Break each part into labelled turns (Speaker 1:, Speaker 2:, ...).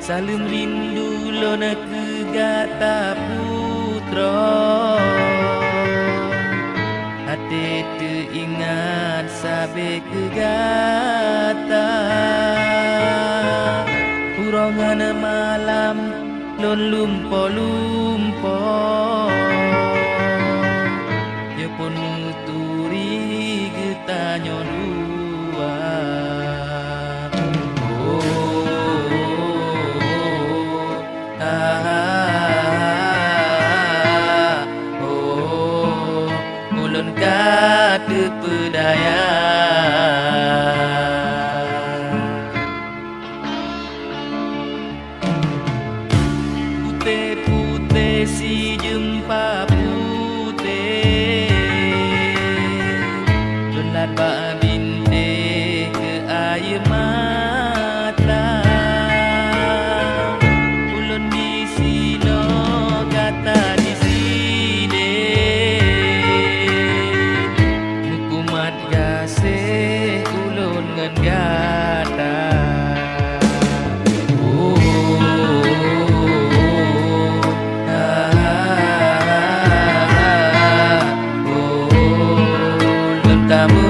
Speaker 1: Salim rindu lona kegata putra Hati teringat sabe kegata Purongan malam lon lumpo-lumpo Ya pun nuturi getanyo dua Ulun kata pedaya Putih-putih si jempa putih Lunat bak binte ke air mata Ulun di sino kata di sini Mukumat gasih ulun ngan gata Kamu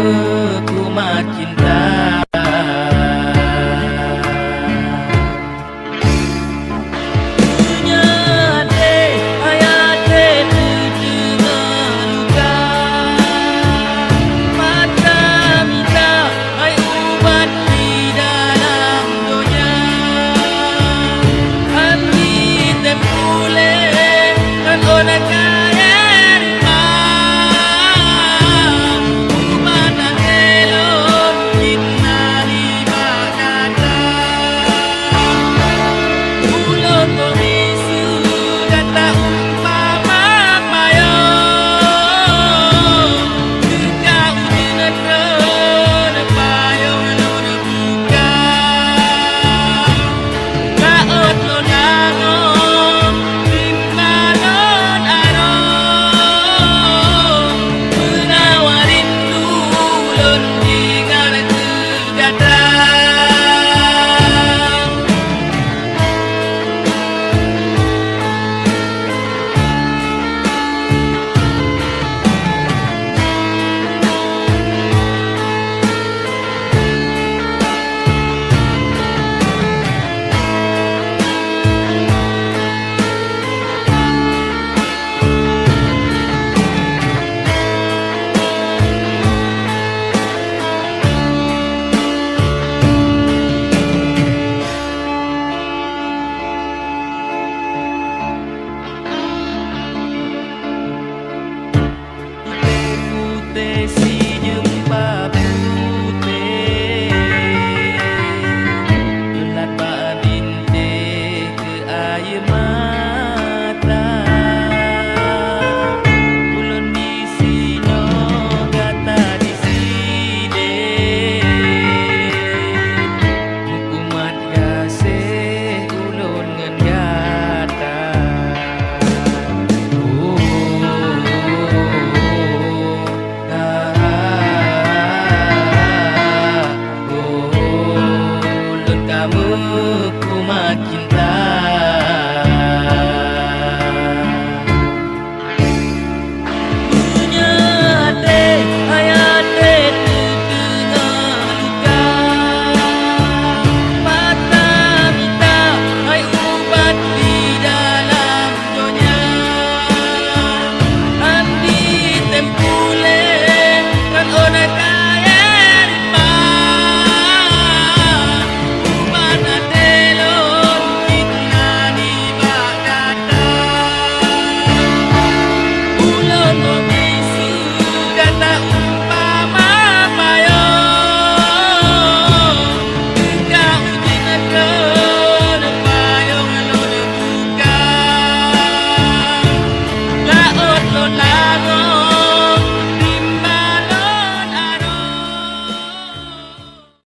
Speaker 1: kumat cinta Nyate hayate terdengar luka Mata minta hai ubat di dalam dunia Hati tempule kan ona kaya si jempa putih Lunat bak binte ke air mata Ulun di sino kata di sini Mukumat gasih ulun ngan gata Kamu kumat cinta Nyate hayate terdengar luka Mata minta hai ubat di dalam dunia Andi tempule kan ona kaya Laut lo lago